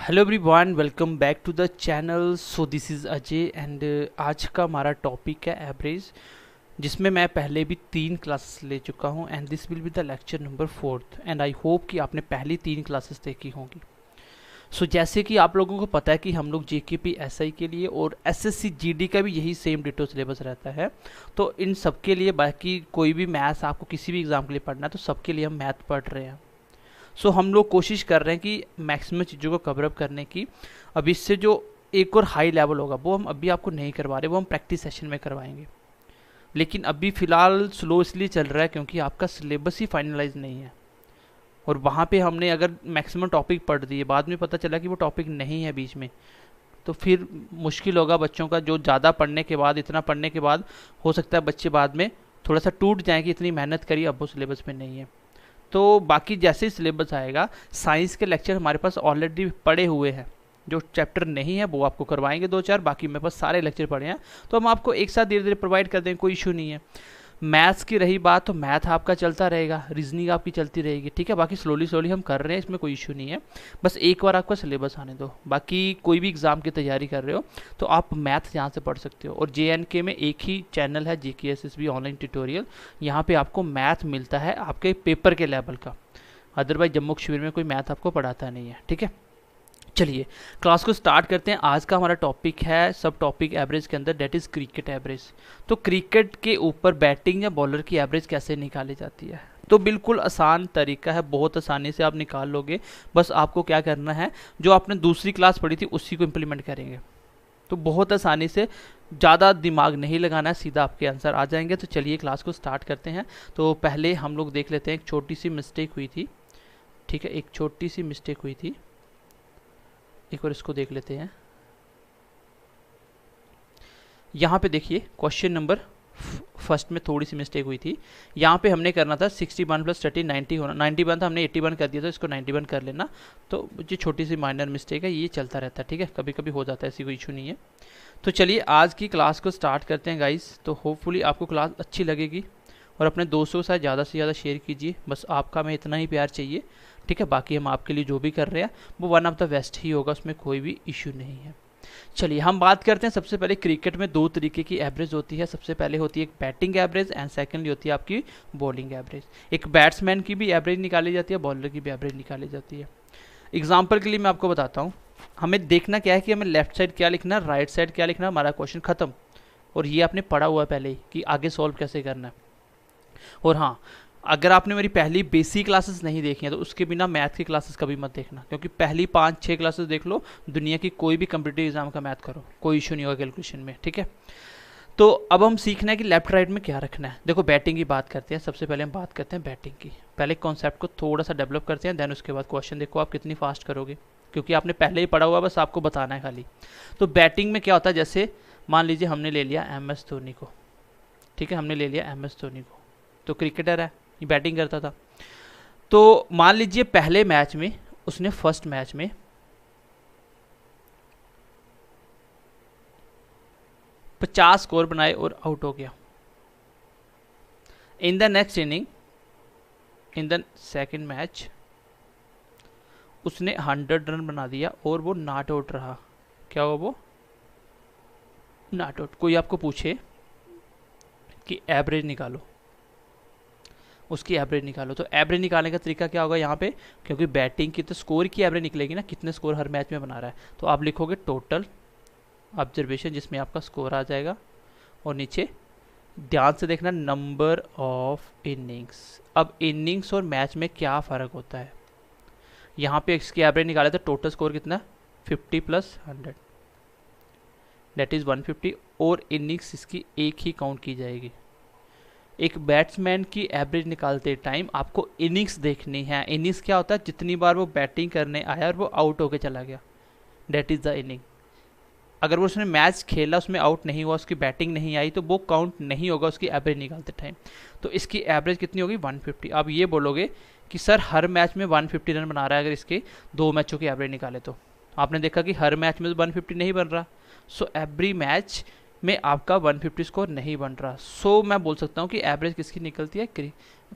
Hello everyone, welcome back to the channel. So this is Ajay and आज का हमारा topic है एवरेज, जिसमें मैं पहले भी 3 क्लासेस ले चुका हूं and this will be the lecture number 4th and I hope कि आपने पहली 3 क्लासेस देखी होंगी। सो जैसे कि आप लोगों को पता है कि हम लोग जेकेपी एसआई के लिए और एसएससी जीडी का भी यही सेम डिटो सिलेबस रहता है। तो इन सब के लिए बाकी कोई भी मैथ्स आपको किसी भी एग्ज़ाम के लिए पढ़ना है तो सबके लिए हम मैथ पढ़ रहे हैं। सो हम लोग कोशिश कर रहे हैं कि मैक्सिमम चीज़ों को कवर अप करने की। अब इससे जो एक और हाई लेवल होगा वो हम अभी आपको नहीं करवा रहे, वो हम प्रैक्टिस सेशन में करवाएंगे। लेकिन अभी फ़िलहाल स्लो इसलिए चल रहा है क्योंकि आपका सिलेबस ही फाइनलाइज नहीं है, और वहाँ पे हमने अगर मैक्सिमम टॉपिक पढ़ दिए, बाद में पता चला कि वो टॉपिक नहीं है बीच में, तो फिर मुश्किल होगा बच्चों का। जो ज़्यादा पढ़ने के बाद, इतना पढ़ने के बाद हो सकता है बच्चे बाद में थोड़ा सा टूट जाएँ कि इतनी मेहनत करी, अब वो सिलेबस में नहीं है। तो बाकी जैसे ही सिलेबस आएगा, साइंस के लेक्चर हमारे पास ऑलरेडी पड़े हुए हैं। जो चैप्टर नहीं है वो आपको करवाएंगे 2-4, बाकी मेरे पास सारे लेक्चर पड़े हैं तो हम आपको एक साथ धीरे धीरे प्रोवाइड कर देंगे, कोई इशू नहीं है। मैथ्स की रही बात तो मैथ आपका चलता रहेगा, रीजनिंग आपकी चलती रहेगी, ठीक है। बाकी स्लोली स्लोली हम कर रहे हैं, इसमें कोई इशू नहीं है। बस एक बार आपका सिलेबस आने दो। बाकी कोई भी एग्ज़ाम की तैयारी कर रहे हो तो आप मैथ यहाँ से पढ़ सकते हो। और JNK में एक ही चैनल है, JKSSB ऑनलाइन ट्यूटोरियल। यहाँ पे आपको मैथ मिलता है आपके पेपर के लेवल का। अदरवाइज जम्मू कश्मीर में कोई मैथ आपको पढ़ाता नहीं है, ठीक है। चलिए क्लास को स्टार्ट करते हैं। आज का हमारा टॉपिक है सब टॉपिक एवरेज के अंदर, डेट इज़ क्रिकेट एवरेज। तो क्रिकेट के ऊपर बैटिंग या बॉलर की एवरेज कैसे निकाली जाती है, तो बिल्कुल आसान तरीका है, बहुत आसानी से आप निकाल लोगे। बस आपको क्या करना है, जो आपने दूसरी क्लास पढ़ी थी उसी को इम्प्लीमेंट करेंगे, तो बहुत आसानी से, ज़्यादा दिमाग नहीं लगाना है, सीधा आपके आंसर आ जाएंगे। तो चलिए क्लास को स्टार्ट करते हैं। तो पहले हम लोग देख लेते हैं, एक छोटी सी मिस्टेक हुई थी, ठीक है, एक छोटी सी मिस्टेक हुई थी, एक बार इसको देख लेते हैं। यहाँ पे देखिए क्वेश्चन नंबर फर्स्ट में थोड़ी सी मिस्टेक हुई थी। यहाँ पे हमने करना था 61 + 30 90 होना, 91 था, हमने 81 कर दिया था, इसको 91 कर लेना। तो ये छोटी सी माइनर मिस्टेक है, ये चलता रहता है, ठीक है, कभी कभी हो जाता है, ऐसी कोई इशू नहीं है। तो चलिए आज की क्लास को स्टार्ट करते हैं गाइस। तो होपफुली आपको क्लास अच्छी लगेगी और अपने दोस्तों के साथ ज़्यादा से ज़्यादा शेयर कीजिए। बस आपका हमें इतना ही प्यार चाहिए, ठीक है। बाकी हम आपके लिए जो भी कर रहे हैं वो वन ऑफ द बेस्ट ही होगा, उसमें कोई भी इशू नहीं है। चलिए हम बात करते हैं। सबसे पहले क्रिकेट में 2 तरीके की एवरेज होती है। सबसे पहले होती है एक बैटिंग एवरेज एंड सेकेंडली होती है आपकी बॉलिंग एवरेज। एक बैट्समैन की भी एवरेज निकाली जाती है, बॉलर की भी एवरेज निकाली जाती है। एग्जाम्पल के लिए मैं आपको बताता हूँ। हमें देखना क्या है कि हमें लेफ्ट साइड क्या लिखना है, राइट साइड क्या लिखना है, हमारा क्वेश्चन खत्म। और ये आपने पढ़ा हुआ है पहले ही कि आगे सॉल्व कैसे करना है। और हाँ, अगर आपने मेरी पहली बेसिक क्लासेस नहीं देखी हैं तो उसके बिना मैथ की क्लासेस कभी मत देखना, क्योंकि पहली 5-6 क्लासेस देख लो, दुनिया की कोई भी कम्पिटिटिव एग्जाम का मैथ करो, कोई इशू नहीं होगा कैलकुलेशन में, ठीक है। तो अब हम सीखना है कि लेफ्ट राइट में क्या रखना है। देखो बैटिंग की बात करते हैं। सबसे पहले हम बात करते हैं बैटिंग की। पहले कॉन्सेप्ट को थोड़ा सा डेवलप करते हैं, देन उसके बाद क्वेश्चन देखो आप कितनी फास्ट करोगे, क्योंकि आपने पहले ही पढ़ा हुआ, बस आपको बताना है खाली। तो बैटिंग में क्या होता है, जैसे मान लीजिए हमने ले लिया MS धोनी को, ठीक है, हमने ले लिया MS धोनी को, तो क्रिकेटर है, ये बैटिंग करता था। तो मान लीजिए पहले मैच में उसने फर्स्ट मैच में 50 स्कोर बनाए और आउट हो गया। इन the next inning, in the second match उसने 100 रन बना दिया और वो नॉट आउट रहा। क्या हुआ, वो नॉट आउट। कोई आपको पूछे कि एवरेज निकालो, उसकी एवरेज निकालो, तो एवरेज निकालने का तरीका क्या होगा यहाँ पे, क्योंकि बैटिंग की तो स्कोर की एवरेज निकलेगी ना, कितने स्कोर हर मैच में बना रहा है। तो आप लिखोगे टोटल ऑब्जर्वेशन, जिसमें आपका स्कोर आ जाएगा, और नीचे ध्यान से देखना नंबर ऑफ इनिंग्स। अब इनिंग्स और मैच में क्या फ़र्क होता है, यहाँ पे इसकी एवरेज निकाले तो टोटल स्कोर कितना, 50 + 100 दैट इज़ 150, और इनिंग्स इसकी एक ही काउंट की जाएगी। एक बैट्समैन की एवरेज निकालते टाइम आपको इनिंग्स देखनी है। इनिंग्स क्या होता है, जितनी बार वो बैटिंग करने आया और वो आउट होके चला गया, दैट इज़ द इनिंग। अगर वो उसने मैच खेला, उसमें आउट नहीं हुआ, उसकी बैटिंग नहीं आई, तो वो काउंट नहीं होगा उसकी एवरेज निकालते टाइम। तो इसकी एवरेज कितनी होगी, 150। आप ये बोलोगे कि सर हर मैच में 150 रन बना रहा है, अगर इसके 2 मैचों की एवरेज निकाले तो आपने देखा कि हर मैच में तो 150 नहीं बन रहा। सो एवरी मैच में आपका 150 स्कोर नहीं बन रहा। सो मैं बोल सकता हूँ कि एवरेज किसकी निकलती है,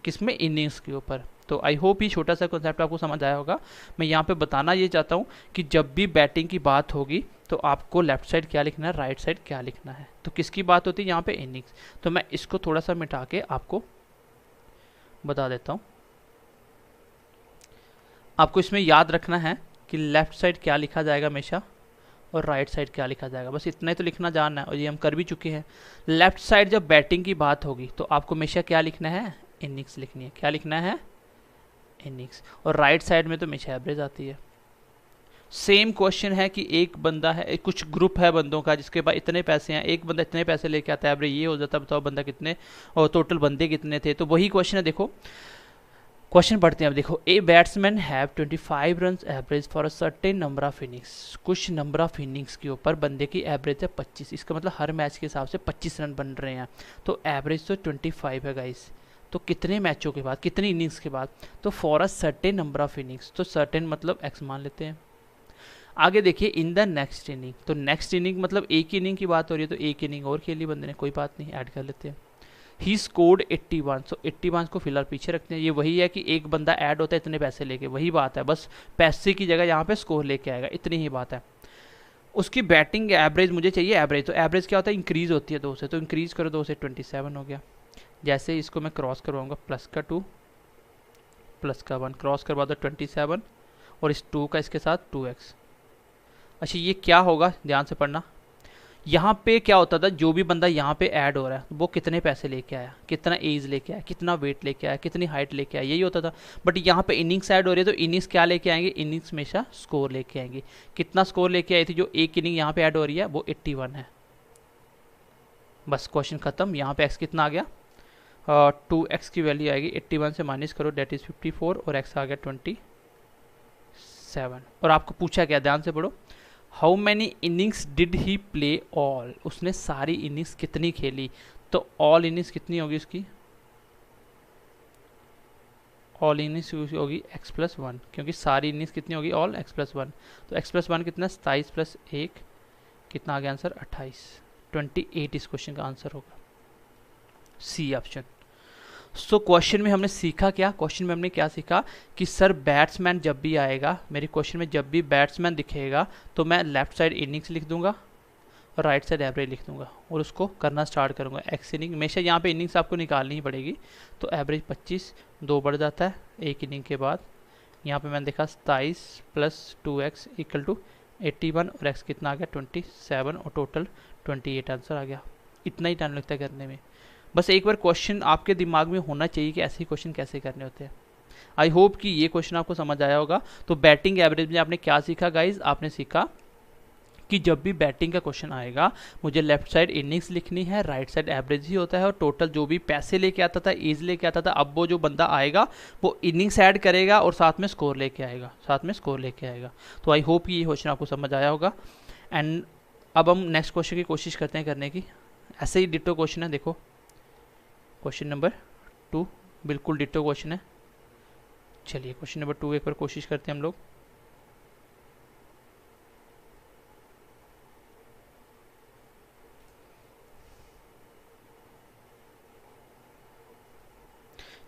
किस में, इनिंग्स के ऊपर। तो आई होप ये छोटा सा कॉन्सेप्ट आपको समझ आया होगा। मैं यहाँ पे बताना ये चाहता हूँ कि जब भी बैटिंग की बात होगी तो आपको लेफ्ट साइड क्या लिखना है, राइट साइड क्या लिखना है। तो किसकी बात होती है यहाँ पे, इनिंग्स। तो मैं इसको थोड़ा सा मिटा के आपको बता देता हूँ। आपको इसमें याद रखना है कि लेफ्ट साइड क्या लिखा जाएगा हमेशा और राइट साइड क्या लिखा जाएगा, बस इतना ही तो लिखना जानना है और ये हम कर भी चुके हैं। लेफ्ट साइड जब बैटिंग की बात होगी तो आपको हमेशा क्या लिखना है, इनिंग्स लिखनी है। क्या लिखना है, इनिंग्स। और राइट साइड में तो हमेशा एवरेज आती है। सेम क्वेश्चन है कि एक बंदा है, कुछ ग्रुप है बंदों का जिसके पास इतने पैसे हैं, एक बंदा इतने पैसे लेके आता है, एवरेज ये हो जाता है, बताओ बंदा कितने और टोटल बंदे कितने थे। तो वही क्वेश्चन है, देखो क्वेश्चन पढ़ते हैं अब। देखो, a batsman have 25 run average for a certain number of innings. कुछ नंबर ऑफ इनिंग्स के ऊपर बंदे की एवरेज है 25। इसका मतलब हर मैच के हिसाब से 25 रन बन रहे हैं। तो एवरेज तो 25 है गाइस। तो कितने मैचों के बाद, कितनी इनिंग्स के बाद, तो for a certain number of innings. तो सर्टेन मतलब एक्स मान लेते हैं। आगे देखिए, इन द नेक्स्ट इनिंग। तो नेक्स्ट इनिंग मतलब एक इनिंग की बात हो रही है, तो एक इनिंग और खेली बंदे ने, कोई बात नहीं, ऐड कर लेते हैं। He scored 81। सो 81 को फिलहाल पीछे रखते हैं। ये वही है कि एक बंदा ऐड होता है इतने पैसे लेके, वही बात है, बस पैसे की जगह यहाँ पे स्कोर लेके आएगा, इतनी ही बात है। उसकी बैटिंग एवरेज मुझे चाहिए एवरेज। तो एवरेज क्या होता है, इंक्रीज होती है 2 से, तो इंक्रीज करो 2 से, 27 हो गया। जैसे इसको मैं क्रॉस करवाऊंगा, प्लस का 2 प्लस का 1, क्रॉस करवा दो 27 और इस 2 का इसके साथ 2x। अच्छा, ये क्या होगा, ध्यान से पढ़ना। यहाँ पे क्या होता था, जो भी बंदा यहाँ पे ऐड हो रहा है वो कितने पैसे लेके आया, कितना एज लेके आया, कितना वेट लेके आया, कितनी हाइट लेके आया, यही होता था। बट यहाँ पे इनिंग्स ऐड हो रही है, तो इनिंग्स क्या लेके आएंगे, इनिंग्स हमेशा स्कोर लेके आएंगे। कितना स्कोर लेके आई थी, जो एक इनिंग यहाँ पे ऐड हो रही है वो 81 है। बस क्वेश्चन खत्म। यहाँ पे एक्स कितना आ गया, 2x की वैल्यू आएगी, 81 से माइनस करो, डेट इज 54 और x आ गया 27। और आपको पूछा क्या, ध्यान से पढ़ो, how many innings did he play all. उसने सारी इनिंग्स कितनी खेली। तो ऑल इनिंग्स कितनी होगी उसकी, ऑल इनिंग्स होगी x+1, क्योंकि सारी इनिंग्स कितनी होगी, ऑल x+1। तो x+1 कितना, 27 + 1 कितना आ गया आंसर, 28। 28 इस क्वेश्चन का आंसर होगा, सी ऑप्शन। सो क्वेश्चन में हमने सीखा क्या, क्वेश्चन में हमने क्या सीखा कि सर बैट्समैन जब भी आएगा, मेरे क्वेश्चन में जब भी बैट्समैन दिखेगा तो मैं लेफ्ट साइड इनिंग्स लिख दूंगा और राइट साइड एवरेज लिख दूंगा और उसको करना स्टार्ट करूंगा। एक्स इनिंग हमेशा यहाँ पे इनिंग्स आपको निकालनी ही पड़ेगी। तो एवरेज 25, 2 बढ़ जाता है एक इनिंग के बाद। यहाँ पे मैंने देखा 27 + 2x = 81 और x कितना आ गया 27 और टोटल 28 आंसर आ गया। इतना ही टाइम लगता है करने में। बस एक बार क्वेश्चन आपके दिमाग में होना चाहिए कि ऐसे क्वेश्चन कैसे करने होते हैं। आई होप कि ये क्वेश्चन आपको समझ आया होगा। तो बैटिंग एवरेज में आपने क्या सीखा गाइज, आपने सीखा कि जब भी बैटिंग का क्वेश्चन आएगा मुझे लेफ्ट साइड इनिंग्स लिखनी है, राइट साइड एवरेज ही होता है और टोटल जो भी पैसे लेके आता था, एज लेके आता था, अब वो जो बंदा आएगा वो इनिंग्स ऐड करेगा और साथ में स्कोर लेके आएगा, साथ में स्कोर लेके आएगा। तो आई होप ये क्वेश्चन आपको समझ आया होगा। एंड अब हम नेक्स्ट क्वेश्चन की कोशिश करते हैं करने की। ऐसे ही डिटो क्वेश्चन है, देखो क्वेश्चन नंबर 2 बिल्कुल डिटो क्वेश्चन है। चलिए क्वेश्चन नंबर 2 एक बार कोशिश करते हैं हम लोग।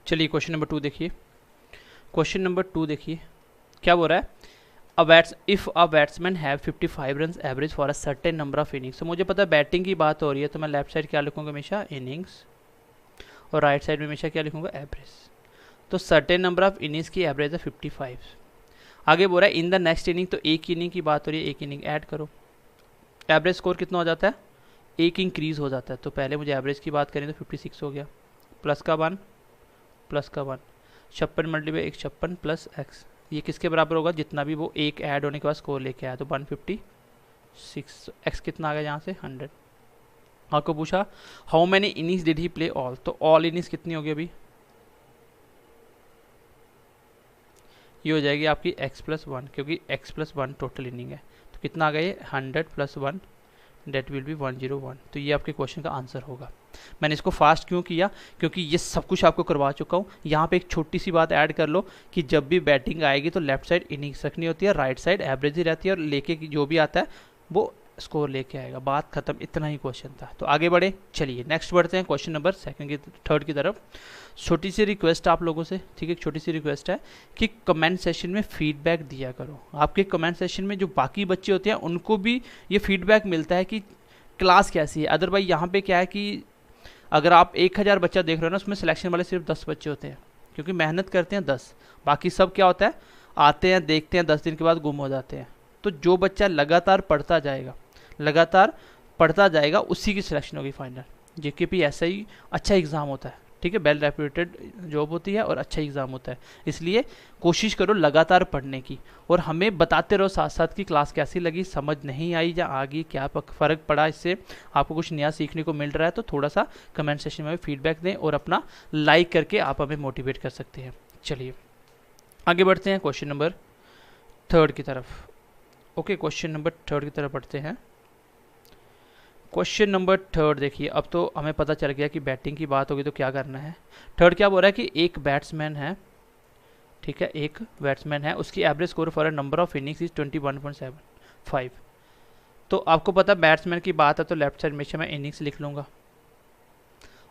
चलिए क्वेश्चन नंबर 2 देखिए। क्वेश्चन नंबर 2 देखिए क्या बोल रहा है, if a batsman have 55 run average for a certain number of innings. तो मुझे पता है बैटिंग की बात हो रही है, तो मैं लेफ्ट साइड क्या लिखूंगा हमेशा, इनिंग्स, और राइट साइड में हमेशा क्या लिखूंगा, एवरेज। तो सर्टेन नंबर ऑफ इनिंग्स की एवरेज है 55। आगे बोल रहा है इन द नेक्स्ट इनिंग, तो एक इनिंग की बात हो रही है, एक इनिंग ऐड करो। एवरेज स्कोर कितना हो जाता है, एक इंक्रीज हो जाता है। तो पहले मुझे एवरेज की बात करें तो 56 हो गया, प्लस का 1 प्लस का 1, 56 मल्टीप्लाई 1 56 प्लस x, ये किसके बराबर होगा, जितना भी वो एक ऐड होने के बाद स्कोर लेके आया। तो 156, x कितना आ गया यहाँ से 100। आपको पूछा how many innings did he play all, तो ऑल इनिंग्स कितनी होगी अभी, ये हो जाएगी आपकी x+1, क्योंकि x+1 टोटल इनिंग है। तो कितना आ गया ये 100 + 1, डेट विल बी 101। तो ये आपके क्वेश्चन का आंसर होगा। मैंने इसको फास्ट क्यों किया, क्योंकि ये सब कुछ आपको करवा चुका हूँ। यहाँ पे एक छोटी सी बात ऐड कर लो कि जब भी बैटिंग आएगी तो लेफ्ट साइड इनिंग्स रखनी होती है, राइट साइड एवरेज ही रहती है और लेके जो भी आता है वो स्कोर लेके आएगा, बात खत्म, इतना ही क्वेश्चन था। तो आगे बढ़े, चलिए नेक्स्ट बढ़ते हैं क्वेश्चन नंबर थर्ड की तरफ। छोटी सी रिक्वेस्ट आप लोगों से, ठीक है, छोटी सी रिक्वेस्ट है कि कमेंट सेशन में फीडबैक दिया करो। आपके कमेंट सेशन में जो बाकी बच्चे होते हैं उनको भी ये फीडबैक मिलता है कि क्लास कैसी है। अदरवाइज यहाँ पे क्या है कि अगर आप 1000 बच्चा देख रहे हो ना, उसमें सिलेक्शन वाले सिर्फ 10 बच्चे होते हैं, क्योंकि मेहनत करते हैं 10, बाकी सब क्या होता है, आते हैं, देखते हैं, 10 दिन के बाद गुम हो जाते हैं। तो जो बच्चा लगातार पढ़ता जाएगा उसी की सिलेक्शन होगी फाइनल। जेकेपी ऐसा ही अच्छा एग्ज़ाम होता है, ठीक है, वेल रेप्यूटेड जॉब होती है और अच्छा एग्ज़ाम होता है। इसलिए कोशिश करो लगातार पढ़ने की, और हमें बताते रहो साथ साथ कि क्लास कैसी लगी, समझ नहीं आई या आ गई, क्या फ़र्क पड़ा, इससे आपको कुछ नया सीखने को मिल रहा है। तो थोड़ा सा कमेंट सेशन में फीडबैक दें और अपना लाइक करके आप हमें मोटिवेट कर सकते हैं। चलिए आगे बढ़ते हैं क्वेश्चन नंबर थर्ड की तरफ। ओके, क्वेश्चन नंबर थर्ड की तरफ बढ़ते हैं। क्वेश्चन नंबर थर्ड देखिए, अब तो हमें पता चल गया कि बैटिंग की बात होगी तो क्या करना है। थर्ड क्या बोल रहा है कि एक बैट्समैन है, ठीक है, एक बैट्समैन है, उसकी average score for a number of innings is 21.75। तो आपको पता बैट्समैन की बात है तो लेफ्ट साइड में से मैं इनिंग्स लिख लूँगा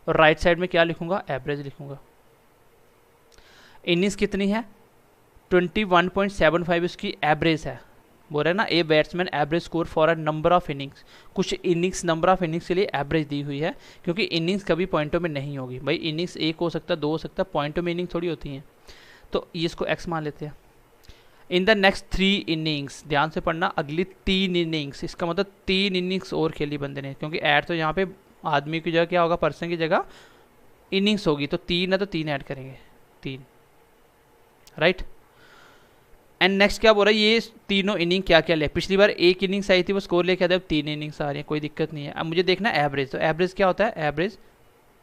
और राइट साइड में क्या लिखूँगा, एवरेज लिखूँगा। इनिंग्स कितनी है, 21.75 उसकी एवरेज है। बोल रहे हैं ना, a batsman average score for a number of innings, कुछ इनिंग्स नंबर ऑफ इनिंग्स के लिए एवरेज दी हुई है, क्योंकि इनिंग्स कभी पॉइंटों में नहीं होगी भाई। इनिंग्स एक हो सकता है, दो हो सकता है, पॉइंटों में इनिंग्स थोड़ी होती हैं। तो ये इसको एक्स मान लेते हैं। इन द नेक्स्ट 3 इनिंग्स, ध्यान से पढ़ना, अगली 3 इनिंग्स, इसका मतलब 3 इनिंग्स और खेली बंदे ने, क्योंकि ऐड तो यहाँ पे आदमी की जगह क्या होगा, पर्सन की जगह इनिंग्स होगी, तो 3 है तो 3 ऐड करेंगे, 3, राइट। एंड नेक्स्ट क्या बोल रहा है, ये तीनों इनिंग क्या क्या ले, पिछली बार एक इनिंग्स आई थी वो स्कोर लेके आते, अब 3 इनिंग्स आ रही है, कोई दिक्कत नहीं है। अब मुझे देखना है एवरेज, तो एवरेज क्या होता है, एवरेज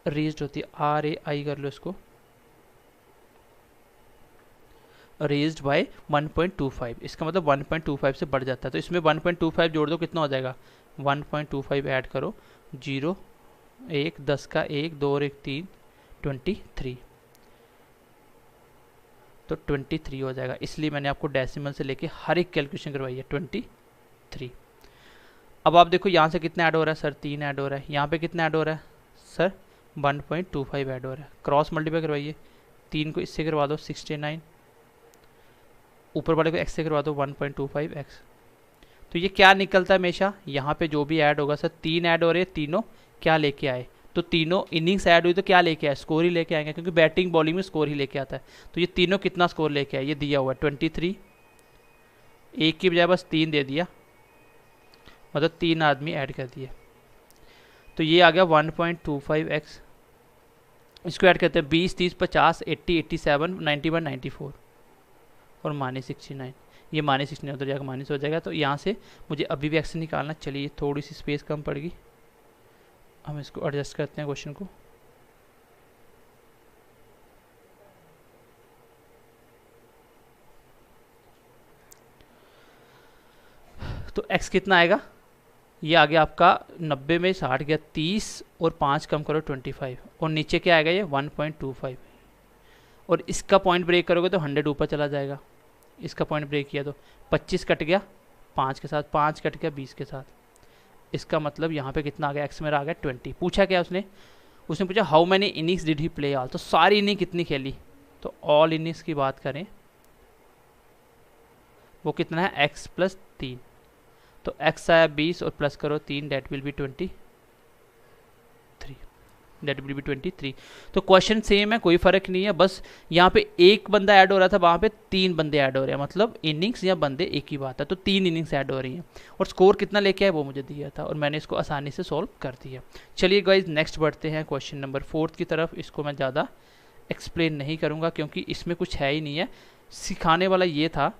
रेज्ड होती है, RAI कर लो इसको, रेज्ड बाय 1.25, इसका मतलब 1.25 से बढ़ जाता है। तो इसमें 1.25 जोड़ दो, कितना हो जाएगा, 1.25 ऐड करो, 0 1 10 का 1 2 और 1 3, 23, तो 23 हो जाएगा। इसलिए मैंने आपको डेसिमल से लेके हर एक कैलकुलेशन करवाई है, 23। अब आप देखो यहाँ से कितना ऐड हो रहा है सर, 3 ऐड हो रहा है, यहाँ पे कितना ऐड हो रहा है सर, 1.25 ऐड हो रहा है। क्रॉस मल्टीप्लाई करवाइए, 3 को इससे करवा दो 69, ऊपर वाले को x से करवा दो 1.25x। तो ये क्या निकलता है हमेशा, यहाँ पे जो भी ऐड होगा सर, 3 ऐड हो रहे हैं, तीनों क्या लेके आए, तो तीनों इनिंग्स ऐड हुई तो क्या लेके आए, स्कोर ही लेके आएंगे, क्योंकि बैटिंग बॉलिंग में स्कोर ही लेके आता है। तो ये तीनों कितना स्कोर लेके आए, ये दिया हुआ है 23, एक की बजाय बस 3 दे दिया, मतलब 3 आदमी ऐड कर दिए, तो ये आ गया 1.25x। इसको ऐड करते हैं 20 30 50 80 87 91 94 और -69, ये -69 उधर जाकर माइनस हो जाएगा। तो यहाँ से मुझे अभी भी एक्स निकालना। चलिए थोड़ी सी स्पेस कम पड़ेगी, हम इसको एडजस्ट करते हैं क्वेश्चन को। तो x कितना आएगा, ये आ गया आपका 90 में 60 गया 30 और 5 कम करो 25, और नीचे क्या आएगा ये 1.25, और इसका पॉइंट ब्रेक करोगे तो 100 ऊपर चला जाएगा। इसका पॉइंट ब्रेक किया तो 25 कट गया 5 के साथ, 5 कट गया 20 के साथ, इसका मतलब यहाँ पे कितना आ गया, एक्स मेरा आ गया 20। पूछा क्या उसने पूछा how many innings did he play all, तो सारी इनिंग कितनी खेली, तो ऑल इनिंग्स की बात करें वो कितना है, x + 3, तो x आया 20 और प्लस करो 3, date will be 23, date will be 23। तो क्वेश्चन सेम है, कोई फर्क नहीं है, बस यहाँ पे एक बंदा ऐड हो रहा था, वहाँ पे 3 बंदे ऐड हो रहे हैं, मतलब इनिंग्स या बंदे एक ही बात है, तो 3 इनिंग्स ऐड हो रही हैं, और स्कोर कितना लेके आए वो मुझे दिया था, और मैंने इसको आसानी से सॉल्व कर दिया। चलिए गाइज नेक्स्ट बढ़ते हैं क्वेश्चन नंबर 4 की तरफ। इसको मैं ज़्यादा एक्सप्लेन नहीं करूँगा क्योंकि इसमें कुछ है ही नहीं है, सिखाने वाला ये था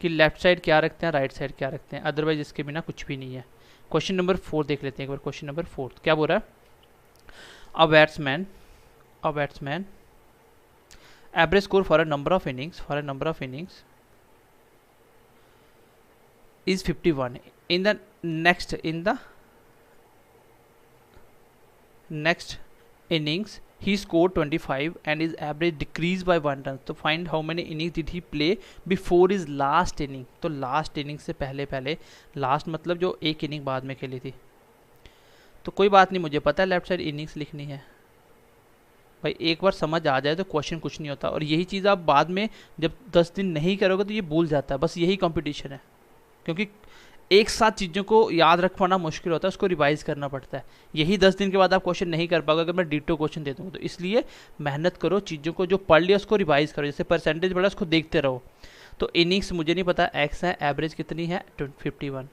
कि लेफ्ट साइड क्या रखते हैं, राइट साइड क्या रखते हैं, अदरवाइज इसके बिना कुछ भी नहीं है। क्वेश्चन नंबर 4 देख लेते हैं एक बार। क्वेश्चन नंबर 4 क्या बोल रहा है, a batsman average score for a number of innings is 51 in the next innings he score 25 and his average decrease by 1 run. तो find how many innings did he play before his last inning. तो last inning से पहले पहले, last मतलब जो एक inning बाद में खेली थी। तो कोई बात नहीं, मुझे पता है लेफ्ट साइड इनिंग्स लिखनी है भाई, एक बार समझ आ जाए तो क्वेश्चन कुछ नहीं होता। और यही चीज़ आप बाद में जब 10 दिन नहीं करोगे तो ये भूल जाता है। बस यही कंपटीशन है, क्योंकि एक साथ चीज़ों को याद रख पाना मुश्किल होता है, उसको रिवाइज करना पड़ता है। यही 10 दिन के बाद आप क्वेश्चन नहीं कर पाओगे अगर मैं डिटो क्वेश्चन दे दूँगा। तो इसलिए मेहनत करो, चीज़ों को जो पढ़ लिया उसको रिवाइज करो। जैसे परसेंटेज बढ़ा उसको देखते रहो। तो इनिंग्स मुझे नहीं पता, एक्स है, एवरेज कितनी है 51।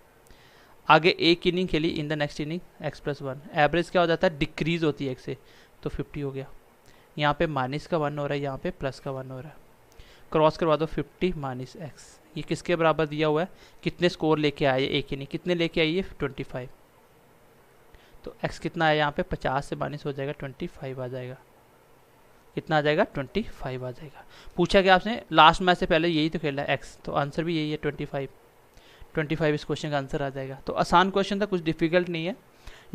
आगे एक इनिंग खेली, इन the next inning x+1, average क्या हो जाता है, डिक्रीज होती है x से, तो 50 हो गया। यहाँ पे माइनस का 1 हो रहा है, यहाँ पे प्लस का 1 हो रहा है। क्रॉस करवा दो, 50 - x। ये किसके बराबर दिया हुआ है, कितने स्कोर लेके आए एक इनिंग, कितने लेके आई है 25। तो x कितना है यहाँ पे, 50 से माइनस हो जाएगा 25 आ जाएगा। कितना आ जाएगा 25 आ जाएगा। पूछा क्या आपने, लास्ट मैच से पहले यही तो खेला है x, तो आंसर भी यही है 25 इस क्वेश्चन का आंसर आ जाएगा। तो आसान क्वेश्चन था, कुछ डिफिकल्ट नहीं है।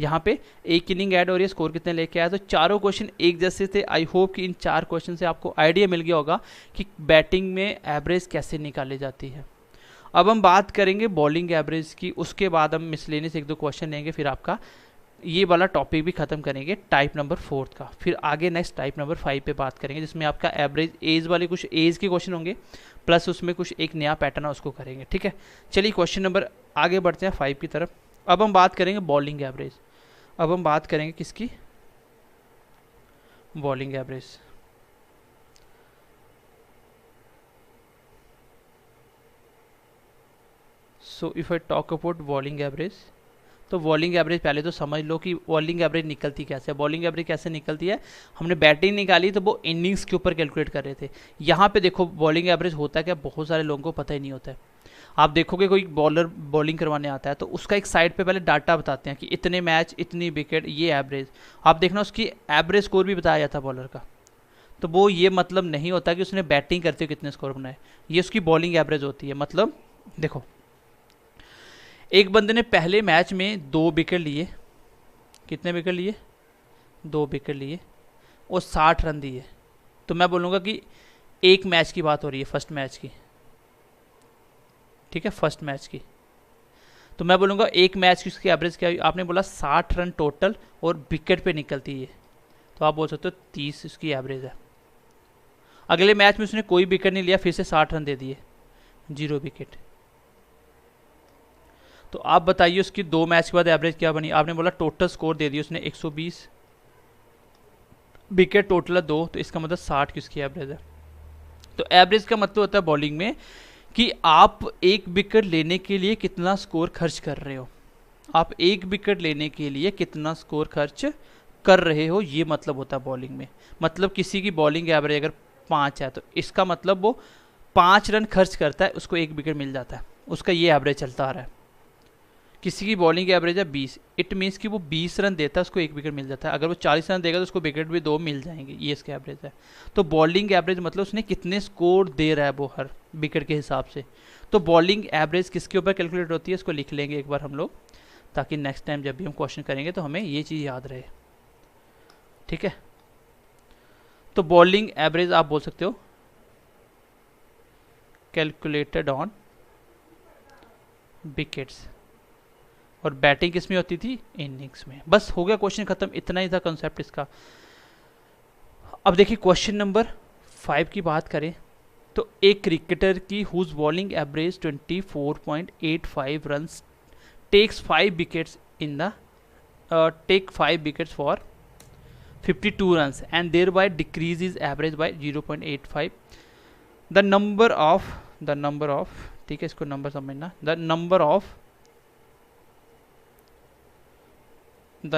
यहाँ पे एक इनिंग ऐड हो रही है, स्कोर कितने लेके आया। तो चारों क्वेश्चन एक जैसे थे। आई होप कि इन 4 क्वेश्चन से आपको आइडिया मिल गया होगा कि बैटिंग में एवरेज कैसे निकाली जाती है। अब हम बात करेंगे बॉलिंग एवरेज की, उसके बाद हम मिसलेनियस 1-2 क्वेश्चन लेंगे, फिर आपका ये वाला टॉपिक भी खत्म करेंगे टाइप नंबर 4 का। फिर आगे नेक्स्ट टाइप नंबर 5 पे बात करेंगे, जिसमें आपका एवरेज एज वाले कुछ एज के क्वेश्चन होंगे, प्लस उसमें कुछ एक नया पैटर्न है उसको करेंगे। ठीक है, चलिए क्वेश्चन नंबर आगे बढ़ते हैं 5 की तरफ। अब हम बात करेंगे बॉलिंग एवरेज। अब हम बात करेंगे किसकी, bowling average. So if I talk about bowling average, तो बॉलिंग एवरेज पहले तो समझ लो कि बॉलिंग एवरेज निकलती कैसे है। बॉलिंग एवरेज कैसे निकलती है, हमने बैटिंग निकाली तो वो इनिंग्स के ऊपर कैलकुलेट कर रहे थे। यहाँ पे देखो बॉलिंग एवरेज होता है क्या, बहुत सारे लोगों को पता ही नहीं होता है। आप देखोगे कोई बॉलर बॉलिंग करवाने आता है तो उसका एक साइड पे पहले डाटा बताते हैं कि इतने मैच, इतनी विकेट, ये एवरेज। आप देखना उसकी एवरेज स्कोर भी बताया जाता है बॉलर का। तो वो ये मतलब नहीं होता कि उसने बैटिंग करते हुए कितने स्कोर बनाए, ये उसकी बॉलिंग एवरेज होती है। मतलब देखो, एक बंदे ने पहले मैच में 2 विकेट लिए, कितने विकेट लिए, 2 विकेट लिए और 60 रन दिए। तो मैं बोलूँगा कि एक मैच की बात हो रही है, फर्स्ट मैच की। ठीक है, फर्स्ट मैच की। तो मैं बोलूँगा एक मैच की उसकी एवरेज क्या हुई, आपने बोला 60 रन टोटल और विकेट पे निकलती है, तो आप बोल सकते हो 30 उसकी एवरेज है। अगले मैच में उसने कोई विकेट नहीं लिया, फिर से 60 रन दे दिए, 0 विकेट। तो आप बताइए उसकी 2 मैच के बाद एवरेज क्या बनी। आपने बोला टोटल स्कोर दे दिया उसने 120, विकेट टोटल है 2, तो इसका मतलब 60 की उसकी एवरेज है। तो एवरेज का मतलब होता है बॉलिंग में कि आप एक विकेट लेने के लिए कितना स्कोर खर्च कर रहे हो। आप एक विकेट लेने के लिए कितना स्कोर खर्च कर रहे हो, ये मतलब होता है बॉलिंग में। मतलब किसी की बॉलिंग एवरेज अगर 5 है तो इसका मतलब वो 5 रन खर्च करता है, उसको एक विकेट मिल जाता है, उसका ये एवरेज चलता आ रहा है। किसी की बॉलिंग एवरेज है 20, इट मीन्स कि वो 20 रन देता है, उसको एक विकेट मिल जाता है। अगर वो 40 रन देगा तो उसको विकेट भी 2 मिल जाएंगे, ये इसका एवरेज है। तो बॉलिंग एवरेज मतलब उसने कितने स्कोर दे रहा है वो हर विकेट के हिसाब से। तो बॉलिंग एवरेज किसके ऊपर कैलकुलेट होती है, इसको लिख लेंगे एक बार हम लोग, ताकि नेक्स्ट टाइम जब भी हम क्वेश्चन करेंगे तो हमें ये चीज़ याद रहे। ठीक है, तो बॉलिंग एवरेज आप बोल सकते हो कैलकुलेटेड ऑन विकेट्स, और बैटिंग किस में होती थी, इनिंग्स में। बस हो गया क्वेश्चन खत्म, इतना ही था कंसेप्ट इसका। अब देखिए क्वेश्चन नंबर 5 की बात करें तो एक क्रिकेटर की whose bowling average 24.85 runs takes 5 wickets in the take 5 wickets for 52 runs and thereby decreases average by 0.85। The number of ठीक है, इसको नंबर समझना, the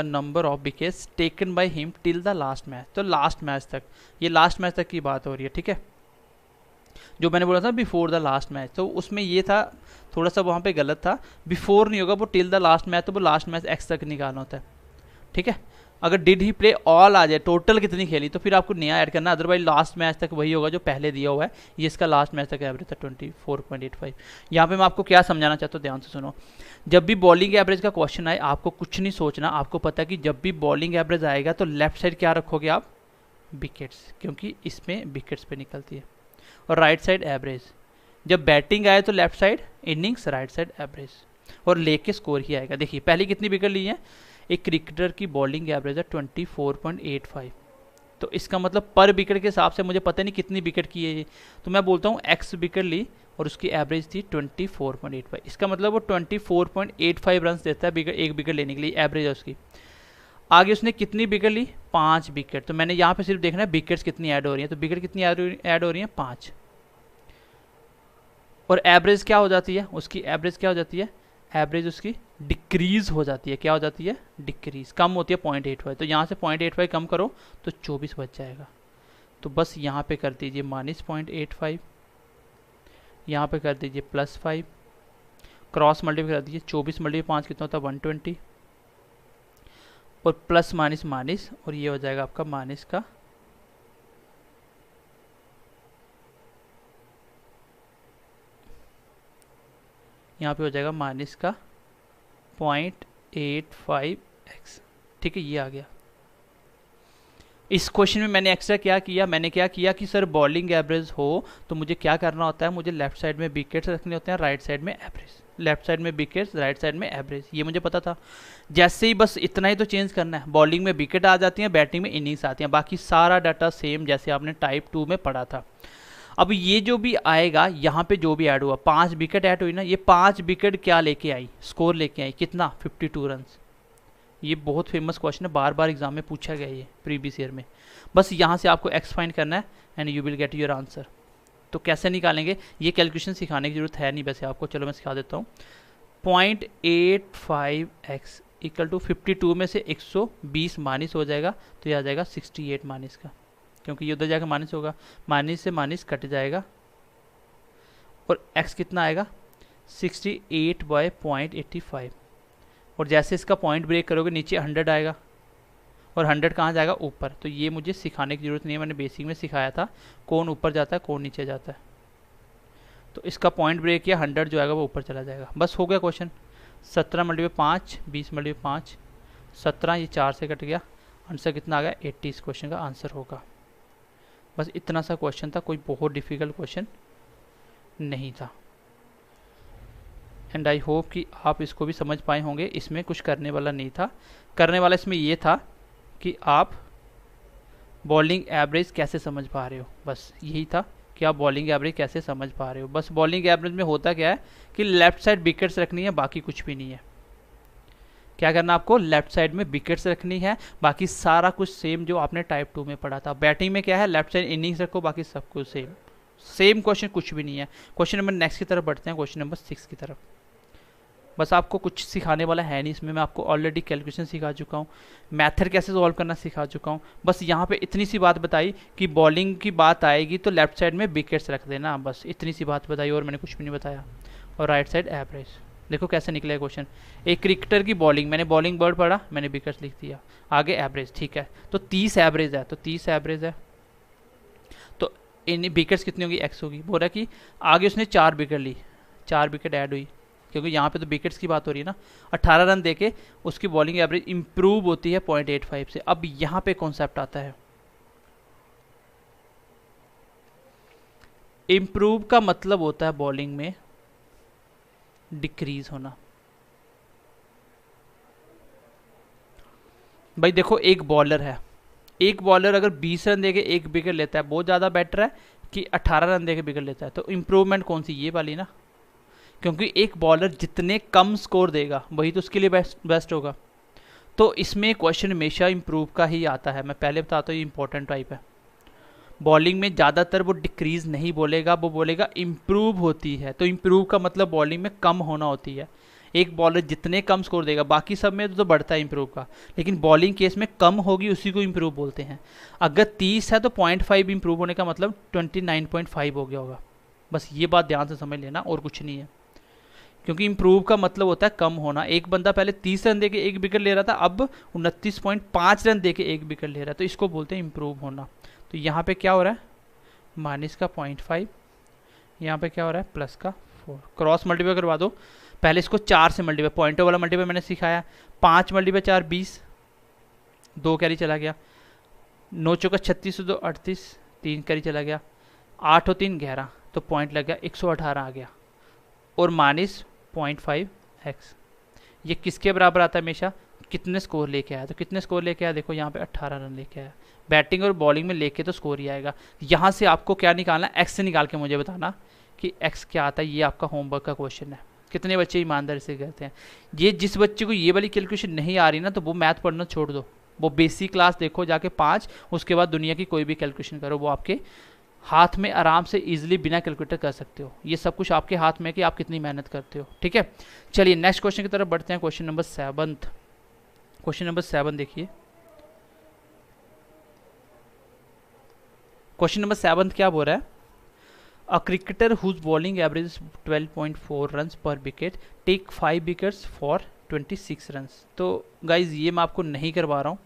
number of wickets taken by him till the last match. तो last match तक, ये last match तक की बात हो रही है। ठीक है, जो मैंने बोला था बिफोर द लास्ट मैच, तो उसमें ये था थोड़ा सा वहाँ पे गलत था, बिफोर नहीं होगा, वो टिल द लास्ट मैच, तो वो लास्ट मैच एक्स तक निकालना होता है। ठीक है, अगर डिड ही प्ले ऑल आ जाए, टोटल कितनी खेली, तो फिर आपको नया ऐड करना, अदरवाइज लास्ट मैच तक वही होगा जो पहले दिया हुआ है। ये इसका लास्ट मैच तक एवरेज था 24.85। यहाँ पे मैं आपको क्या समझाना चाहता हूँ, ध्यान से सुनो। जब भी बॉलिंग एवरेज का क्वेश्चन आए, आपको कुछ नहीं सोचना, आपको पता है कि जब भी बॉलिंग एवरेज आएगा तो लेफ्ट साइड क्या रखोगे आप, विकेट्स, क्योंकि इसमें विकेट्स पे निकलती है। और राइट साइड एवरेज, जब बैटिंग आए तो left side innings, right side average, और लेके स्कोर ही आएगा। देखिए पहले कितनी विकेट ली है, एक क्रिकेटर की बॉलिंग एवरेज है 24.85, तो इसका मतलब पर विकेट के हिसाब से मुझे पता नहीं कितनी विकेट की है ये, तो मैं बोलता हूँ एक्स विकेट ली और उसकी एवरेज थी 24.85, इसका मतलब वो 24.85 रन देता है एक विकेट लेने के लिए, एवरेज है उसकी। आगे उसने कितनी विकेट ली, 5 विकेट, तो मैंने यहाँ पे सिर्फ देखना है विकेट्स कितनी ऐड हो रही है, तो विकेट कितनी ऐड हो रही है 5, और एवरेज क्या हो जाती है उसकी, एवरेज क्या हो जाती है, एवरेज उसकी डिक्रीज हो जाती है, क्या हो जाती है, डिक्रीज, कम होती है 0.85, तो यहाँ से 0.85 कम करो तो 24 बच जाएगा। तो बस यहाँ पे कर दीजिए -0.85, यहाँ पे कर दीजिए +5, क्रॉस मल्टीप्लाई कर दीजिए, 24 × 5 कितना होता है 120, और प्लस माइनस माइनस, और ये हो जाएगा आपका माइनस का यहाँ पे हो जाएगा माइनस का 0.85x, ठीक है, ये आ गया। इस क्वेश्चन में मैंने एक्स्ट्रा क्या किया, मैंने क्या किया कि सर बॉलिंग एवरेज हो तो मुझे क्या करना होता है, मुझे लेफ्ट साइड में विकेट्स रखने होते हैं, राइट साइड में एवरेज, लेफ्ट साइड में विकेट्स, राइट साइड में एवरेज, ये मुझे पता था। जैसे ही बस इतना ही तो चेंज करना है, बॉलिंग में विकेट आ जाती हैं, बैटिंग में इनिंग्स आती हैं, बाकी सारा डाटा सेम जैसे आपने टाइप 2 में पढ़ा था। अब ये जो भी आएगा यहाँ पे जो भी ऐड हुआ, 5 विकेट ऐड हुई ना, ये 5 विकेट क्या लेके आई, स्कोर लेके आई कितना, 52 रन। ये बहुत फेमस क्वेश्चन है, बार बार एग्जाम में पूछा गया ये प्रीवियस ईयर में। बस यहाँ से आपको एक्स फाइंड करना है and you will get your answer. तो कैसे निकालेंगे, ये कैलकुलेशन सिखाने की जरूरत है नहीं वैसे आपको, चलो मैं सिखा देता हूँ। 0.85x इक्वल टू 52 में से 120 माइनस हो जाएगा, तो ये आ जाएगा 68 माइनस का, क्योंकि ये उधर जाकर माइनस होगा, माइनस से माइनस कट जाएगा, और x कितना आएगा 68/0.85, और जैसे इसका पॉइंट ब्रेक करोगे नीचे 100 आएगा, और 100 कहाँ जाएगा ऊपर। तो ये मुझे सिखाने की जरूरत नहीं है, मैंने बेसिक में सिखाया था कौन ऊपर जाता है कौन नीचे जाता है। तो इसका पॉइंट ब्रेक किया, 100 जो आएगा वो ऊपर चला जाएगा। बस हो गया क्वेश्चन। 17 × 5 20 × 5 17, ये 4 से कट गया, आंसर कितना आ गया 80, इस क्वेश्चन का आंसर होगा। बस इतना सा क्वेश्चन था, कोई बहुत डिफ़िकल्ट क्वेश्चन नहीं था। एंड आई होप कि आप इसको भी समझ पाए होंगे, इसमें कुछ करने वाला नहीं था। करने वाला इसमें ये था कि आप बॉलिंग एवरेज कैसे समझ पा रहे हो, बस यही था कि आप बॉलिंग एवरेज कैसे समझ पा रहे हो। बस बॉलिंग एवरेज में होता क्या है कि लेफ्ट साइड विकेट्स रखनी है, बाकी कुछ भी नहीं है। क्या करना आपको, लेफ्ट साइड में विकेट्स रखनी है, बाकी सारा कुछ सेम जो आपने टाइप 2 में पढ़ा था। बैटिंग में क्या है, लेफ्ट साइड इनिंग्स रखो, बाकी सब कुछ सेम क्वेश्चन, कुछ भी नहीं है। क्वेश्चन नंबर नेक्स्ट की तरफ बढ़ते हैं, क्वेश्चन नंबर 6 की तरफ। बस आपको कुछ सिखाने वाला है नहीं इसमें, मैं आपको ऑलरेडी कैलकुलेशन सिखा चुका हूँ, मैथड कैसे सॉल्व करना सिखा चुका हूँ। बस यहाँ पे इतनी सी बात बताई कि बॉलिंग की बात आएगी तो लेफ्ट साइड में विकेट्स रख देना, बस इतनी सी बात बताई, और मैंने कुछ भी नहीं बताया। और राइट साइड एवरेज, देखो कैसे निकलेगा क्वेश्चन। एक क्रिकेटर की बॉलिंग, मैंने बॉलिंग वर्ड पढ़ा, मैंने विकेट्स लिख दिया, आगे एवरेज, ठीक है। तो 30 एवरेज है, तो 30 एवरेज है, तो इन विकेट्स कितनी होगी, एक्स होगी। बोल रहा कि आगे उसने 4 विकेट ली, 4 विकेट ऐड हुई, क्योंकि यहाँ पे तो विकेट्स की बात हो रही है ना। 18 रन देके उसकी बॉलिंग एवरेज इंप्रूव होती है 0.85 से। अब यहाँ पे कॉन्सेप्ट आता है, इंप्रूव का मतलब होता है बॉलिंग में डिक्रीज होना। भाई देखो, एक बॉलर है, एक बॉलर अगर 20 रन देके एक विकेट लेता है, बहुत ज़्यादा बेटर है कि 18 रन देके विकेट लेता है। तो इंप्रूवमेंट कौन सी, ये वाली ना, क्योंकि एक बॉलर जितने कम स्कोर देगा वही तो उसके लिए बेस्ट होगा। तो इसमें क्वेश्चन हमेशा इंप्रूव का ही आता है, मैं पहले बताता हूँ, ये इंपॉर्टेंट टाइप है। बॉलिंग में ज़्यादातर वो डिक्रीज नहीं बोलेगा, वो बोलेगा इम्प्रूव होती है। तो इम्प्रूव का मतलब बॉलिंग में कम होना होती है। एक बॉलर जितने कम स्कोर देगा, बाकी सब में तो बढ़ता है इम्प्रूव का, लेकिन बॉलिंग केस में कम होगी, उसी को इम्प्रूव बोलते हैं। अगर 30 है तो 0.5 इम्प्रूव होने का मतलब 29.5 हो गया होगा। बस ये बात ध्यान से समझ लेना, और कुछ नहीं है, क्योंकि इम्प्रूव का मतलब होता है कम होना। एक बंदा पहले 30 रन देके एक विकेट ले रहा था, अब 29.5 रन देके एक विकेट ले रहा है, तो इसको बोलते हैं इम्प्रूव होना। तो यहाँ पे क्या हो रहा है, माइनस का 0.5, यहाँ पे क्या हो रहा है, प्लस का 4। क्रॉस मल्टीप्लाई करवा दो, पहले इसको 4 से मल्टीप्लाई, पॉइंटर वाला मल्टीप्लाई मैंने सिखाया। 5 × 4 20, 2 कैरी चला गया, 9 चौका 36 दो 38, 3 करी चला गया, 8 और 3 11, तो पॉइंट लग गया 118 आ गया, और माइनस 0.5x। ये किसके बराबर आता है हमेशा, कितने स्कोर लेके आया। तो कितने स्कोर लेके आया, देखो यहाँ पे 18 रन लेके आया। बैटिंग और बॉलिंग में लेके तो स्कोर ही आएगा। यहाँ से आपको क्या निकालना है, एक्स से निकाल के मुझे बताना कि एक्स क्या आता है। ये आपका होमवर्क का क्वेश्चन है। कितने बच्चे ईमानदारी से करते हैं। ये जिस बच्चे को ये वाली कैलकुलेशन नहीं आ रही ना, तो वो मैथ पढ़ना छोड़ दो, वो बेसिक क्लास देखो जाके 5, उसके बाद दुनिया की कोई भी कैलकुलेशन करो, वो आपके हाथ में आराम से इजीली बिना कैलकुलेटर कर सकते हो। ये सब कुछ आपके हाथ में है कि आप कितनी मेहनत करते हो। ठीक है, चलिए नेक्स्ट क्वेश्चन की तरफ बढ़ते हैं। Question number 7। क्वेश्चन नंबर 7 देखिए। क्वेश्चन नंबर 7 क्या बोल रहा है, a cricketer whose bowling average 12.4 runs per wicket take 5 wickets for 26 runs. तो गाइज ये मैं आपको नहीं करवा रहा हूँ,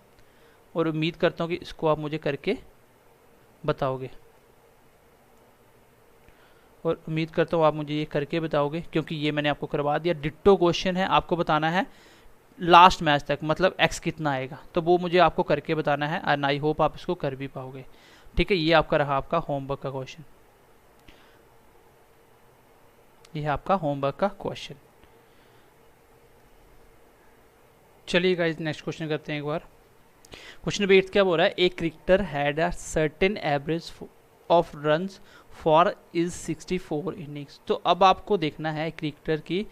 और उम्मीद करता हूँ कि इसको आप मुझे करके बताओगे, और उम्मीद करता हूँ आप मुझे ये करके बताओगे, क्योंकि ये मैंने आपको करवा दिया। डिट्टो क्वेश्चन है, आपको बताना है लास्ट मैच तक, मतलब एक्स कितना आएगा, तो वो मुझे आपको करके बताना है, एंड आई होप आप इसको कर भी पाओगे। ठीक है, ये आपका रहा आपका होमवर्क का क्वेश्चन। ये है आपका होमवर्क का क्वेश्चन। चलिए गाइस नेक्स्ट क्वेश्चन करते हैं एक बार। क्वेश्चन नंबर 8 क्या बोल रहा है, a cricketer had a certain average of runs for is 64 innings. तो अब आपको देखना है क्रिकेटर की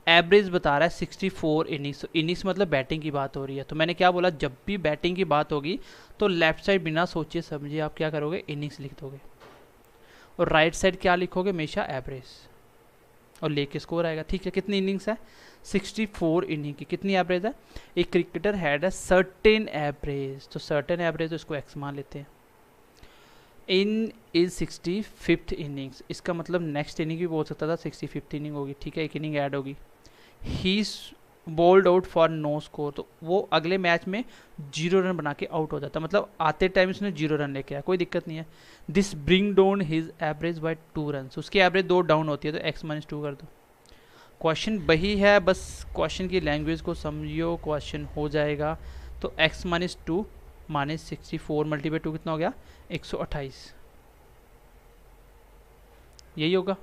एवरेज बता रहा है 64 इनिंग्स। तो इनिंग्स मतलब बैटिंग की बात हो रही है। तो मैंने क्या बोला, जब भी बैटिंग की बात होगी तो लेफ्ट साइड बिना सोचे समझे आप क्या करोगे, इनिंग्स लिख दोगे, और राइट साइड क्या लिखोगे, हमेशा एवरेज, और लेके स्कोर आएगा। ठीक है, कितनी इनिंग्स है, 64 इनिंग की कितनी एवरेज है। एक cricketer had a certain average, तो सर्टेन एवरेज तो इसको एक्स मान लेते हैं। इन इज 65th इनिंग्स, इसका मतलब नेक्स्ट इनिंग भी बोल सकता था 65th इनिंग होगी। ठीक है, एक इनिंग ऐड होगी। He bold out for no score, तो वो अगले मैच में 0 रन बना के आउट हो जाता, मतलब आते टाइम उसने 0 रन लेके आया, कोई दिक्कत नहीं है। This bring down his average by 2 run, उसकी एवरेज 2 डाउन होती है, तो x-2 कर दो। क्वेश्चन वही है, बस क्वेश्चन की लैंग्वेज को समझियो, क्वेश्चन हो जाएगा। तो x-2 माइनस 64 मल्टीप्लाई 2 कितना हो गया, 128, यही होगा।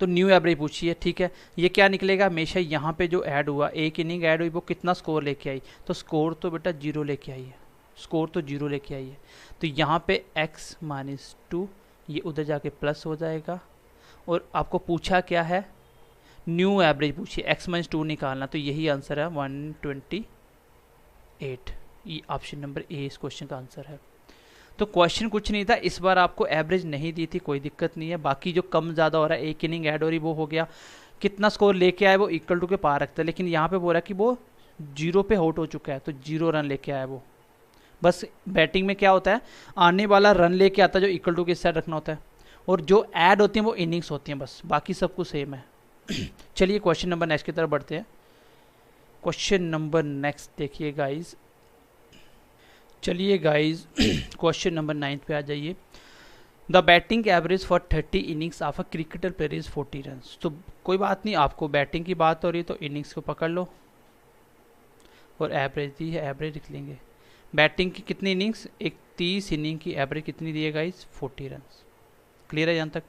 तो न्यू एवरेज पूछिए। ठीक है, ये क्या निकलेगा, हमेशा यहाँ पे जो ऐड हुआ, एक इनिंग ऐड हुई, वो कितना स्कोर लेके आई, तो स्कोर तो बेटा 0 लेके आई है, स्कोर तो 0 लेके आई है। तो यहाँ पे x-2 ये उधर जाके प्लस हो जाएगा, और आपको पूछा क्या है, न्यू एवरेज पूछिए, x-2 निकालना, तो यही आंसर है 128। ये ऑप्शन नंबर ए इस क्वेश्चन का आंसर है। तो क्वेश्चन कुछ नहीं था, इस बार आपको एवरेज नहीं दी थी, कोई दिक्कत नहीं है। बाकी जो कम ज़्यादा हो रहा है, एक इनिंग ऐड हो रही, वो हो गया, कितना स्कोर लेके आए वो इक्वल टू के पार रखता है। लेकिन यहाँ पे बोल रहा है कि वो 0 पे आउट हो चुका है, तो 0 रन लेके आया वो। बस बैटिंग में क्या होता है, आने वाला रन लेके आता है जो इक्वल टू के साइड रखना होता है, और जो ऐड होती हैं वो इनिंग्स होती हैं, बस बाकी सब कुछ सेम है। चलिए क्वेश्चन नंबर नेक्स्ट की तरफ बढ़ते हैं। क्वेश्चन नंबर नेक्स्ट देखिए गाइज, चलिए गाइज क्वेश्चन नंबर 9 पे आ जाइए। The batting average for 30 innings of a cricketer player is 40 run. तो कोई बात नहीं, आपको बैटिंग की बात हो रही है तो इनिंग्स को पकड़ लो, और एवरेज दी है, एवरेज लिख लेंगे। बैटिंग की कितनी इनिंग्स, एक 30 इनिंग की एवरेज कितनी दी है गाइज, 40 रन। क्लियर है यहाँ तक।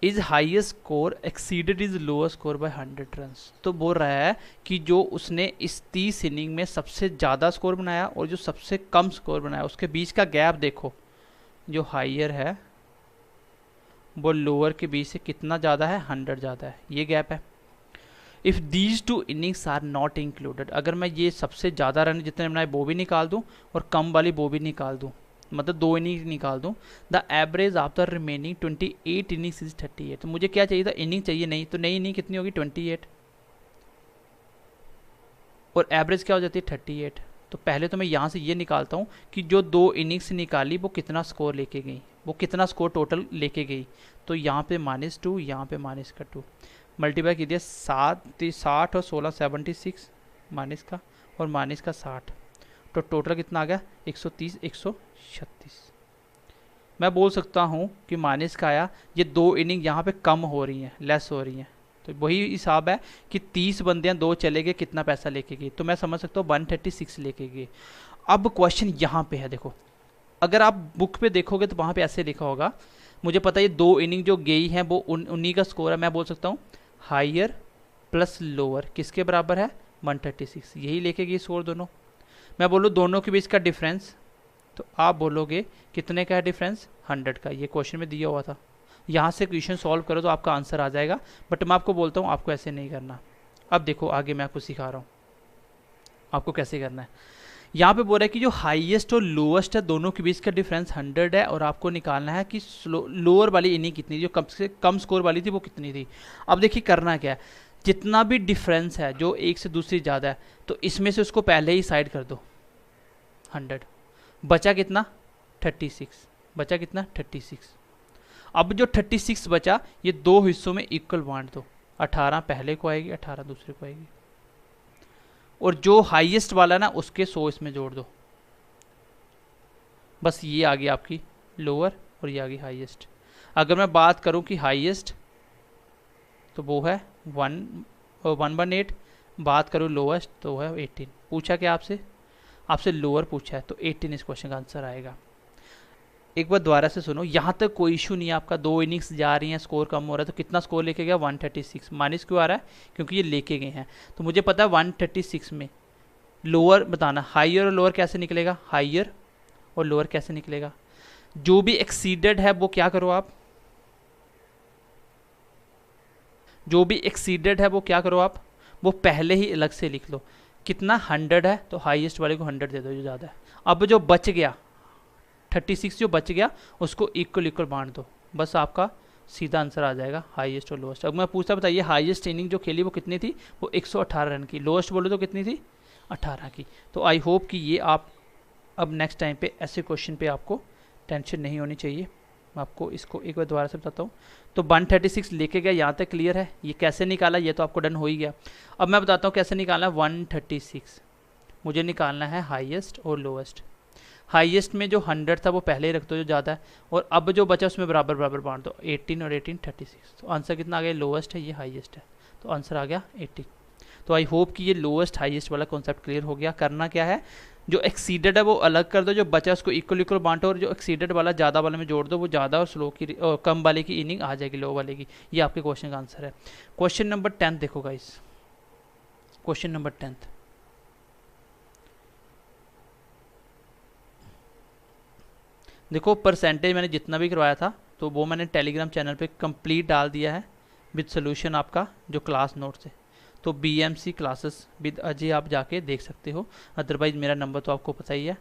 Is highest score exceeded is lower score bye 100 run. तो बोल रहा है कि जो उसने इस 30 इनिंग में सबसे ज़्यादा स्कोर बनाया और जो सबसे कम स्कोर बनाया, उसके बीच का गैप देखो, जो हाइयर है वो लोअर के बीच से कितना ज़्यादा है, 100 ज़्यादा है, ये गैप है। If these 2 innings are not included, अगर मैं ये सबसे ज़्यादा रन जितने बनाए वो भी निकाल दूँ और कम वाली वो भी निकाल दूँ, मतलब 2 इनिंग निकाल दूँ, the average of the remaining 28 innings is 38। तो मुझे क्या चाहिए था, इनिंग चाहिए, नहीं तो नई इनिंग कितनी होगी 28, और एवरेज क्या हो जाती है 38। तो पहले तो मैं यहाँ से ये निकालता हूँ कि जो 2 इनिंग्स निकाली वो कितना स्कोर लेके गई, वो कितना स्कोर टोटल लेके गई। तो यहाँ पे -2, यहाँ पे -2 मल्टीप्लाई कीजिए, 60 और 16 76 माइनस का, और माइनस का 60, तो टोटल कितना आ गया 130 136। मैं बोल सकता हूँ कि माइनस का आया, ये 2 इनिंग यहाँ पे कम हो रही हैं, लेस हो रही हैं, तो वही हिसाब है कि 30 बंदे 2 चले गए, कितना पैसा लेके गए, तो मैं समझ सकता हूँ 136 लेके गए। अब क्वेश्चन यहाँ पे है, देखो अगर आप बुक पे देखोगे तो वहाँ पे ऐसे लिखा होगा, मुझे पता है ये 2 इनिंग जो गई हैं वो उन्हीं का स्कोर है, मैं बोल सकता हूँ हायर प्लस लोअर किसके बराबर है 136, यही लेके गई स्कोर दोनों। मैं बोलूँ दोनों के बीच का डिफरेंस, तो आप बोलोगे कितने का है डिफरेंस 100 का, ये क्वेश्चन में दिया हुआ था। यहाँ से क्वेश्चन सॉल्व करो तो आपका आंसर आ जाएगा, बट मैं आपको बोलता हूँ आपको ऐसे नहीं करना। अब देखो आगे मैं आपको सिखा रहा हूँ आपको कैसे करना है। यहाँ पे बोल रहा है कि जो हाईएस्ट और लोएस्ट है दोनों के बीच का डिफरेंस 100 है, और आपको निकालना है कि लोअर वाली इनिंग कितनी थी, जो कम से कम स्कोर वाली थी वो कितनी थी। अब देखिए करना क्या है, जितना भी डिफरेंस है जो एक से दूसरी ज़्यादा है तो इसमें से उसको पहले ही साइड कर दो 100, बचा कितना 36, बचा कितना 36। अब जो 36 बचा ये दो हिस्सों में इक्वल बांट दो, 18 पहले को आएगी 18 दूसरे को आएगी, और जो हाईएस्ट वाला ना उसके 100 इसमें जोड़ दो, बस ये आ गई आपकी लोअर और ये आ गई हाईएस्ट। अगर मैं बात करूं कि हाईएस्ट तो वो है 118, बात करूं लोएस्ट तो वो है 18। पूछा क्या आपसे, आपसे लोअर पूछा है तो 18 इस क्वेश्चन का आंसर आएगा। एक बार दोबारा से सुनो, यहाँ तक कोई इशू नहीं है आपका, 2 इनिंग्स जा रही हैं स्कोर कम हो रहा है, तो कितना स्कोर लेके गया 136, माइनस क्यों आ रहा है क्योंकि ये लेके गए हैं। तो मुझे पता है 136 में लोअर बताना, हाइयर और लोअर कैसे निकलेगा, हाइयर और लोअर कैसे निकलेगा, जो भी एक्सीडेड है वो क्या करो आप, जो भी एक्सीडेड है वो क्या करो आप, वो पहले ही अलग से लिख लो। कितना 100 है तो हाईएस्ट वाले को 100 दे दो जो ज़्यादा है। अब जो बच गया 36 जो बच गया उसको इक्वल इक्वल बांट दो, बस आपका सीधा आंसर आ जाएगा हाईएस्ट और लोएस्ट। अब मैं पूछता बताइए हाईएस्ट इनिंग जो खेली वो कितनी थी, वो 118 रन की, लोएस्ट बोले तो कितनी थी 18 की। तो आई होप कि ये आप अब नेक्स्ट टाइम पे ऐसे क्वेश्चन पे आपको टेंशन नहीं होनी चाहिए। मैं आपको इसको एक बार दोबारा से बताता हूँ। तो 136 लेके गया, यहाँ तक क्लियर है। ये कैसे निकाला ये तो आपको डन हो ही गया। अब मैं बताता हूँ कैसे निकालना है 136। मुझे निकालना है हाईएस्ट और लोएस्ट। हाईएस्ट में जो 100 था वो पहले ही रख दो जो ज़्यादा है, और अब जो बचा उसमें बराबर बराबर बांट दो, 18 और 18 36। तो आंसर कितना आ गया, लोएस्ट है ये हाईएस्ट है, तो आंसर आ गया 18। तो आई होप कि ये लोएस्ट हाईएस्ट वाला कॉन्सेप्ट क्लियर हो गया। करना क्या है, जो एक्सीडेड है वो अलग कर दो, जो बचा उसको इक्वल इक्वल बांटो, और जो एक्सीडेड वाला ज़्यादा वाले में जोड़ दो, वो ज़्यादा और स्लो की कम वाले की इनिंग आ जाएगी लो वाले की। ये आपके क्वेश्चन का आंसर है। क्वेश्चन नंबर 10 देखो गाइस, क्वेश्चन नंबर 10 देखो। परसेंटेज मैंने जितना भी करवाया था तो वो मैंने टेलीग्राम चैनल पे कंप्लीट डाल दिया है विद सोल्यूशन आपका जो क्लास नोट से। तो BMC क्लासेस विद अजय आप जाके देख सकते हो। अदरवाइज मेरा नंबर तो आपको पता ही है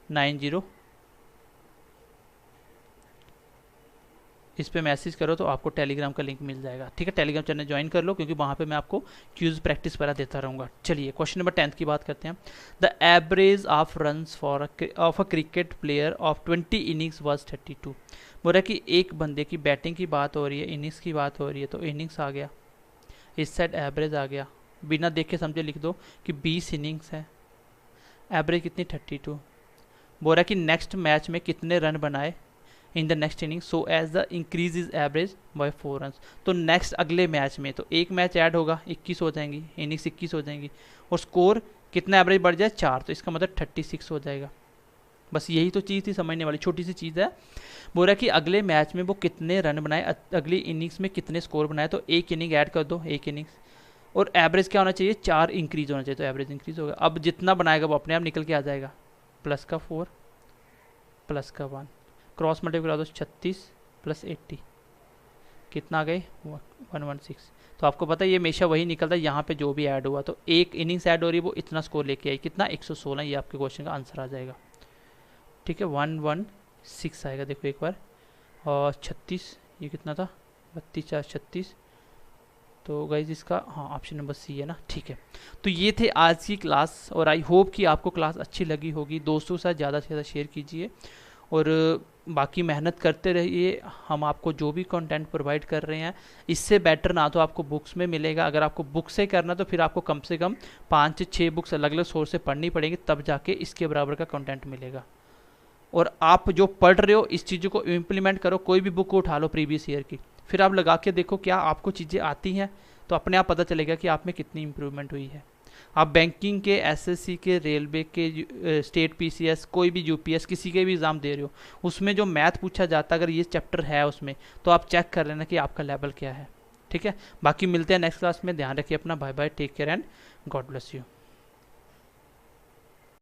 90, इस पे मैसेज करो तो आपको टेलीग्राम का लिंक मिल जाएगा। ठीक है, टेलीग्राम चैनल ज्वाइन कर लो क्योंकि वहाँ पे मैं आपको क्यूज प्रैक्टिस वाला देता रहूँगा। चलिए क्वेश्चन नंबर 10 की बात करते हैं। The average of runs for of a cricket player of 20 innings was 32। बोल रहा है कि एक बंदे की बैटिंग की बात हो रही है, इनिंग्स की बात हो रही है, तो इनिंग्स आ गया, इस साइड एवरेज आ गया, बिना देखे समझे लिख दो कि 20 इनिंग्स है, एवरेज कितनी 32। बोल रहा है कि नेक्स्ट मैच में कितने रन बनाए in the next inning so as the increase is average by 4 run. तो नेक्स्ट अगले मैच में तो एक मैच ऐड होगा, 21 हो जाएंगी, इनिंग्स 21 हो जाएंगी, और स्कोर कितना एवरेज बढ़ जाए 4, तो इसका मतलब 36 हो जाएगा। बस यही तो चीज़ थी, समझने वाली छोटी सी चीज़ है। बोल रहा है कि अगले मैच में वो कितने रन बनाए, अगली इनिंग्स में कितने स्कोर बनाए, तो एक इनिंग ऐड कर दो, एक इनिंग्स, और एवरेज क्या होना चाहिए 4 इंक्रीज होना चाहिए, तो एवरेज इंक्रीज होगा। अब जितना बनाएगा वो अपने आप निकल के आ जाएगा, प्लस का 4 प्लस का 1, क्रॉस मल्टीप्लाई करा दो, 36 प्लस 80 कितना आ गए 116। तो आपको पता है ये हमेशा वही निकलता है, यहाँ पे जो भी ऐड हुआ, तो एक इनिंग्स ऐड हो रही है वो इतना स्कोर लेके आई, कितना 116, ये आपके क्वेश्चन का आंसर आ जाएगा। ठीक है, 116 आएगा, देखो एक बार, और 36 ये कितना था 32 4 36, तो गाइज इसका हाँ ऑप्शन नंबर सी है ना। ठीक है, तो ये थे आज की क्लास, और आई होप कि आपको क्लास अच्छी लगी होगी। दोस्तों से ज़्यादा से ज़्यादा शेयर कीजिए, और बाकी मेहनत करते रहिए। हम आपको जो भी कंटेंट प्रोवाइड कर रहे हैं इससे बेटर ना तो आपको बुक्स में मिलेगा। अगर आपको बुक से करना तो फिर आपको कम से कम 5 से 6 बुक्स अलग अलग सोर्स से पढ़नी पड़ेंगी, तब जाके इसके बराबर का कंटेंट मिलेगा। और आप जो पढ़ रहे हो इस चीज़ों को इम्प्लीमेंट करो। कोई भी बुक को उठा लो प्रीवियस ईयर की, फिर आप लगा के देखो क्या आपको चीज़ें आती हैं, तो अपने आप पता चलेगा कि आप में कितनी इंप्रूवमेंट हुई है। आप बैंकिंग के, एसएससी के, रेलवे के, स्टेट पीसीएस, कोई भी यूपीएस, किसी के भी एग्ज़ाम दे रहे हो, उसमें जो मैथ पूछा जाता है अगर ये चैप्टर है उसमें, तो आप चेक कर लेना कि आपका लेवल क्या है। ठीक है, बाकी मिलते हैं नेक्स्ट क्लास में। ध्यान रखिए अपना। Bye bye, take care and God bless you.